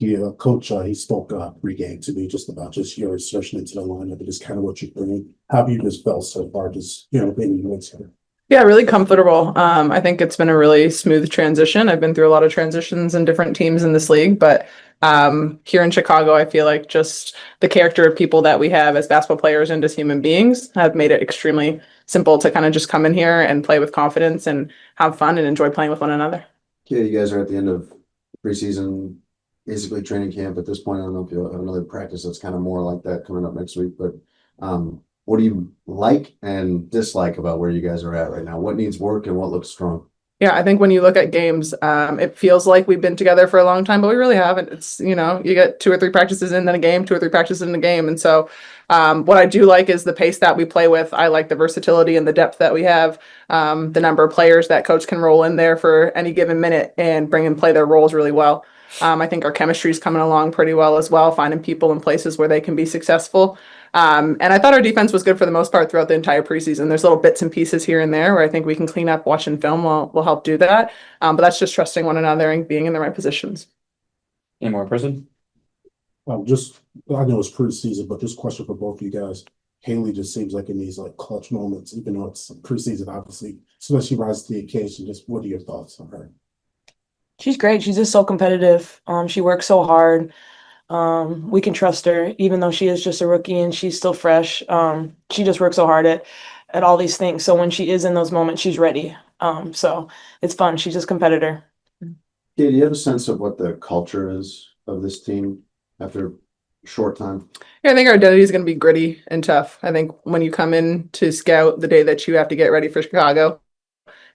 Yeah, coach, he spoke pregame to me just about just your insertion into the lineup and just kind of what you bring. How have you just felt so far, just being in the mix here? Yeah, really comfortable. I think it's been a really smooth transition. I've been through a lot of transitions in different teams in this league, but here in Chicago, I feel like just the character of people that we have as basketball players and as human beings have made it extremely simple to kind of just come in here and play with confidence and have fun and enjoy playing with one another. Okay, you guys are at the end of preseason, basically training camp at this point. I don't know if you'll have another practice that's kind of more like that coming up next week, but what do you like and dislike about where you guys are at right now? What needs work and what looks strong? Yeah, I think when you look at games, it feels like we've been together for a long time, but we really haven't. It's, you get 2 or 3 practices in then a game, 2 or 3 practices in a game. And so what I do like is the pace that we play with. I like the versatility and the depth that we have, the number of players that coach can roll in there for any given minute and bring and play their roles really well. I think our chemistry is coming along pretty well as well, finding people in places where they can be successful. And I thought our defense was good for the most part throughout the entire preseason. There's little bits and pieces here and there where I think we can clean up. Watching film will help do that. But that's just trusting one another and being in the right positions. Any more person? I know it's preseason, but this question for both of you guys. Haley just seems like in these like clutch moments, even though it's preseason, obviously, so that she rises to the occasion. Just what are your thoughts on her? She's great. She's just so competitive. She works so hard. We can trust her, even though she is just a rookie and she's still fresh. She just works so hard at all these things. So when she is in those moments, she's ready. So it's fun. She's just a competitor. Yeah, do you have a sense of what the culture is of this team after a short time? Yeah, I think our identity is going to be gritty and tough. I think when you come in to scout the day that you have to get ready for Chicago,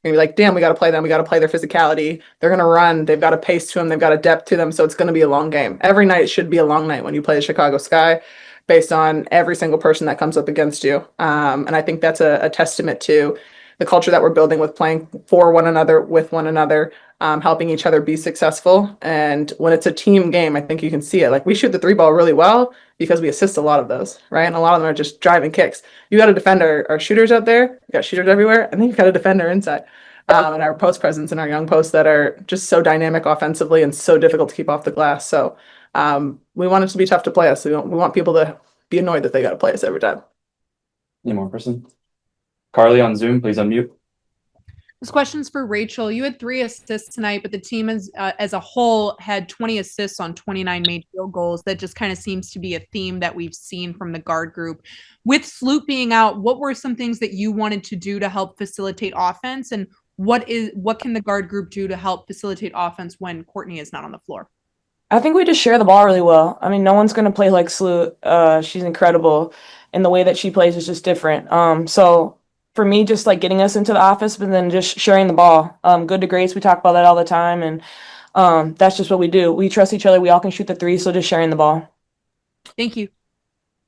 you're gonna be like, damn, we got to play them. We got to play their physicality. They're going to run. They've got a pace to them. They've got a depth to them. So it's going to be a long game. Every night should be a long night when you play the Chicago Sky based on every single person that comes up against you. And I think that's a testament to the culture that we're building with playing for one another, with one another, helping each other be successful. And when it's a team game, I think you can see it. Like we shoot the 3 ball really well because we assist a lot of those, right? And a lot of them are just driving kicks. You got to defend our shooters out there. You got shooters everywhere, and then you got to defend our inside. And our post presence and our young posts that are just so dynamic offensively and so difficult to keep off the glass. So we want it to be tough to play us. We want people to be annoyed that they got to play us every time. Any more person? Carly on Zoom, please unmute. This question's for Rachel. You had 3 assists tonight, but the team as a whole had 20 assists on 29 made field goals. That just kind of seems to be a theme that we've seen from the guard group. With Sloop being out, what were some things that you wanted to do to help facilitate offense? And what can the guard group do to help facilitate offense when Courtney is not on the floor? I think we just share the ball really well. I mean, no one's going to play like Sloot. She's incredible. And the way that she plays is just different. So for me, just like getting us into the office, but then just sharing the ball. Good to Grace, we talk about that all the time. And that's just what we do. We trust each other. We all can shoot the 3, so just sharing the ball. Thank you.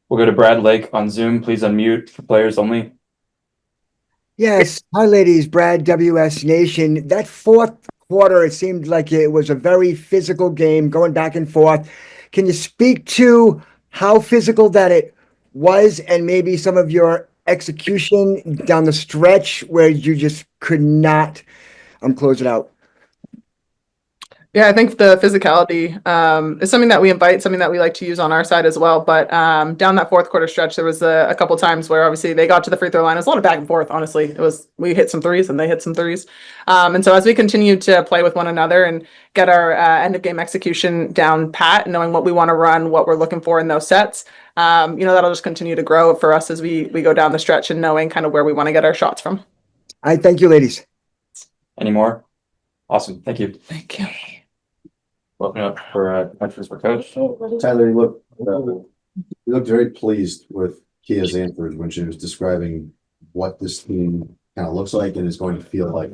We'll go to Brad Lake on Zoom. Please unmute for players only. Yes. Hi, ladies. Brad, WS Nation. That fourth quarter, it seemed like it was a very physical game going back and forth. Can you speak to how physical that it was and maybe some of your execution down the stretch where you just could not close it out? Yeah, I think the physicality is something that we invite, something that we like to use on our side as well. But down that fourth quarter stretch, there was a couple times where obviously they got to the free throw line. It was a lot of back and forth, honestly. We hit some threes and they hit some threes. And so as we continue to play with one another and get our end of game execution down pat, knowing what we want to run, what we're looking for in those sets, that'll just continue to grow for us as we go down the stretch and knowing kind of where we want to get our shots from. I thank you, ladies. Any more? Awesome. Thank you. Thank you. Welcome up for questions for Coach. Tyler, you looked very pleased with Kia's answers when she was describing what this team kind of looks like and is going to feel like.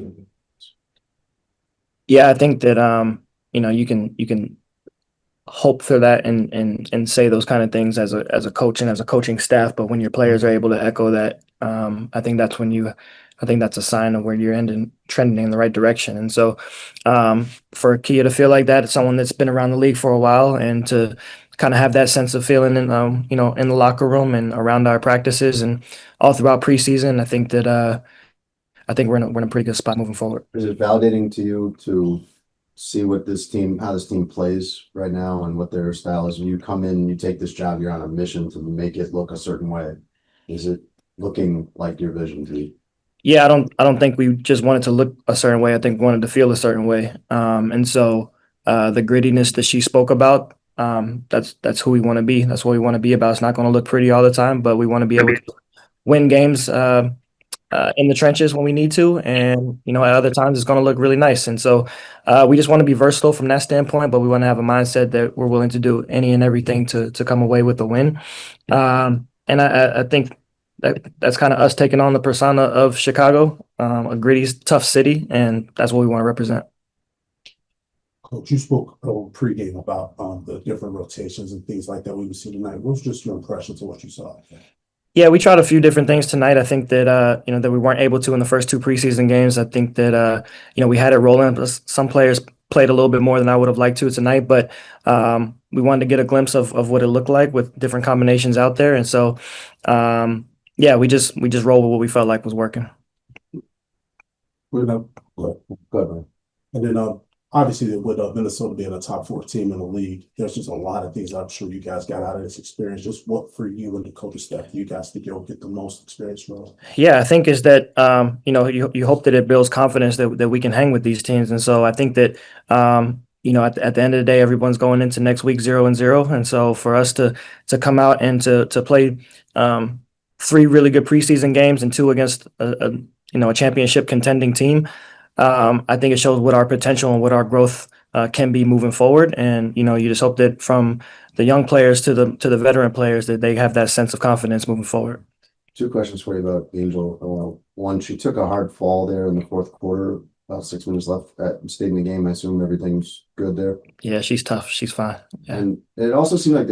Yeah, I think that you can hope for that and say those kind of things as a coach and as a coaching staff, but when your players are able to echo that, I think that's a sign of where you're trending in the right direction. And so for Kia to feel like that, it's someone that's been around the league for a while, and to kind of have that sense of feeling in the locker room and around our practices and all throughout preseason, I think we're in a pretty good spot moving forward. Is it validating to you to see what how this team plays right now and what their style is. When you come in, you take this job, you're on a mission to make it look a certain way. Is it looking like your vision to you? Yeah, I don't think we just wanted to look a certain way. I think we wanted to feel a certain way. And so the grittiness that she spoke about, that's who we want to be. That's what we want to be about. It's not going to look pretty all the time, but we want to be able to win games in the trenches when we need to, and at other times it's going to look really nice. And so we just want to be versatile from that standpoint, but we want to have a mindset that we're willing to do any and everything to come away with the win. And I think that's kind of us taking on the persona of Chicago, a gritty, tough city, and that's what we want to represent. Coach, you spoke pregame about the different rotations and things like that we would see tonight. What was just your impressions of what you saw? Yeah, we tried a few different things tonight. I think that that we weren't able to in the first two preseason games. I think that we had it rolling. Some players played a little bit more than I would have liked to tonight, but we wanted to get a glimpse of what it looked like with different combinations out there. And so yeah, we just rolled with what we felt like was working. We're gonna go ahead, man. And then obviously with Minnesota being a top 4 team in the league, there's just a lot of things I'm sure you guys got out of this experience. Just what for you and the coaching staff, you guys think you'll get the most experience from? Yeah, I think is that you hope that it builds confidence that we can hang with these teams, and so I think that at the end of the day, everyone's going into next week 0-0, and so for us to come out and to play 3 really good preseason games and 2 against a championship contending team, I think it shows what our potential and what our growth can be moving forward. And you just hope that from the young players to the veteran players that they have that sense of confidence moving forward. 2 questions for you about Angel. One, she took a hard fall there in the fourth quarter, about 6 minutes left stayed in the game. I assume everything's good there. Yeah, she's tough. She's fine. Yeah. And it also seemed like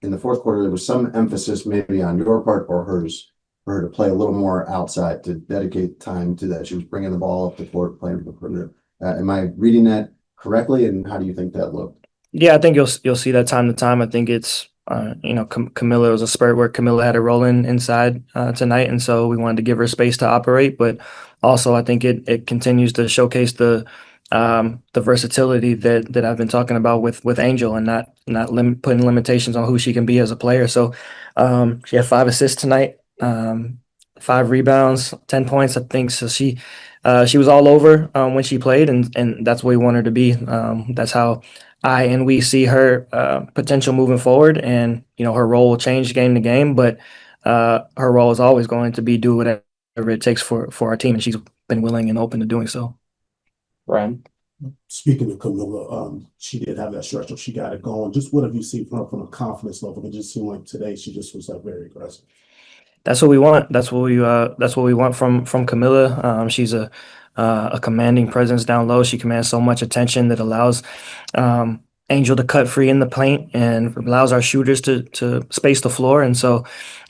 in the fourth quarter, there was some emphasis maybe on your part or hers for her to play a little more outside, to dedicate time to that. She was bringing the ball up the court, playing for the perimeter. Am I reading that correctly? And how do you think that looked? Yeah, I think you'll see that time to time. I think it's Camilla was a spurt where Camilla had it rolling inside tonight, and so we wanted to give her space to operate. But also, I think it continues to showcase the versatility that I've been talking about with Angel, and not putting limitations on who she can be as a player. So she had 5 assists tonight, 5 rebounds, 10 points, I think. So she was all over when she played, and that's what we want her to be. That's how we see her potential moving forward, and her role will change game to game, but her role is always going to be do whatever it takes for our team, and she's been willing and open to doing so. Brian? Speaking of Camilla, she did have that stretch where she got it going. Just what have you seen from a confidence level? It just seemed like today she just was very aggressive. That's what we want. That's what we want from Camilla. She's a commanding presence down low. She commands so much attention that allows Angel to cut free in the paint and allows our shooters to space the floor. And so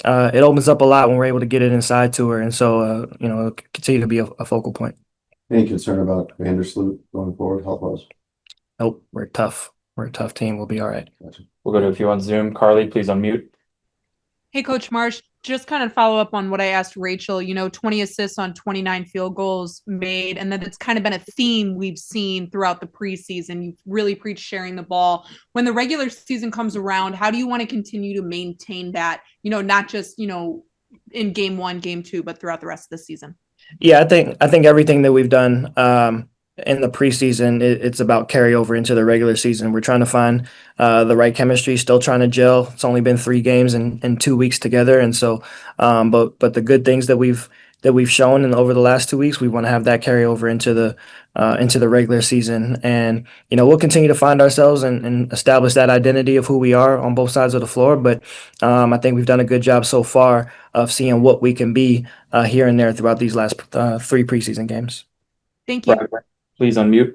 it opens up a lot when we're able to get it inside to her. And so it'll continue to be a focal point. Any concern about Vandersloot going forward, health-wise? Nope, we're tough. We're a tough team. We'll be all right. Gotcha. We'll go to a few on Zoom. Carly, please unmute. Hey, Coach Marsh, just kind of follow up on what I asked Rachel, 20 assists on 29 field goals made. And then it's kind of been a theme we've seen throughout the preseason. You've really preached sharing the ball. When the regular season comes around, how do you want to continue to maintain that, not just, in game 1, game 2, but throughout the rest of the season? Yeah, I think everything that we've done in the preseason, it's about carryover into the regular season. We're trying to find the right chemistry, still trying to gel. It's only been 3 games and 2 weeks together, and so but the good things that we've shown and over the last 2 weeks, we want to have that carry over into the regular season. And we'll continue to find ourselves and establish that identity of who we are on both sides of the floor. But I think we've done a good job so far of seeing what we can be here and there throughout these last 3 preseason games. Thank you. Brian, please unmute.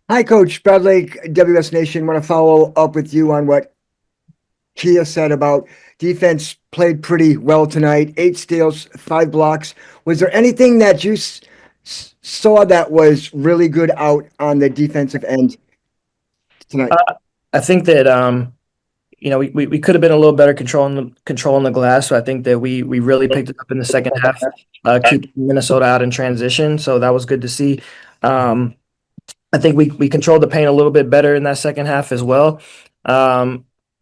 Hi, Coach. Brad Lake, WS Nation. Want to follow up with you on what Kia said about defense played pretty well tonight. 8 steals, 5 blocks. Was there anything that you saw that was really good out on the defensive end tonight? I think that we could have been a little better controlling the glass. So I think that we really picked it up in the second half, keep Minnesota out in transition. So that was good to see. I think we controlled the paint a little bit better in that second half as well.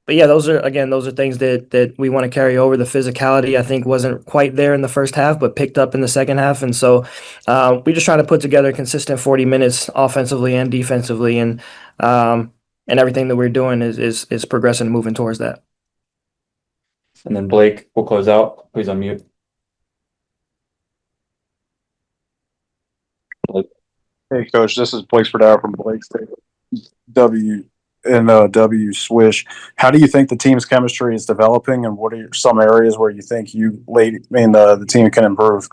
But yeah, those are things that we want to carry over. The physicality, I think, wasn't quite there in the first half, but picked up in the second half. And so we're just trying to put together a consistent 40 minutes offensively and defensively, and everything that we're doing is progressing and moving towards that. And then Blake will close out. Please unmute. Hey, Coach, this is Blake Spadaro from Blake State W Swish. How do you think the team's chemistry is developing, and what are some areas where you think the team can improve?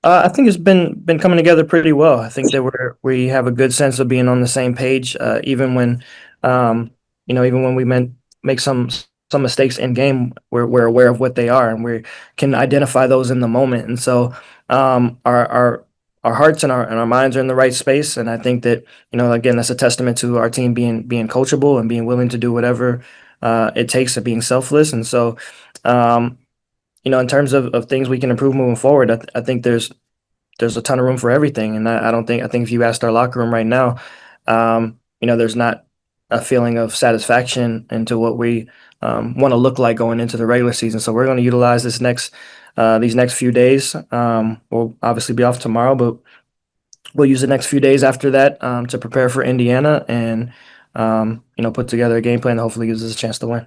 I think it's been coming together pretty well. I think that we have a good sense of being on the same page, even when we make some mistakes in game, we're aware of what they are, and we can identify those in the moment. And so our hearts and our minds are in the right space. And I think that, again, that's a testament to our team being coachable and being willing to do whatever it takes, and being selfless. And so, in terms of things we can improve moving forward, I think there's a ton of room for everything. And I think if you asked our locker room right now, there's not a feeling of satisfaction into what we want to look like going into the regular season. So we're going to utilize these next few days. We'll obviously be off tomorrow, but we'll use the next few days after that to prepare for Indiana and put together a game plan that hopefully gives us a chance to win.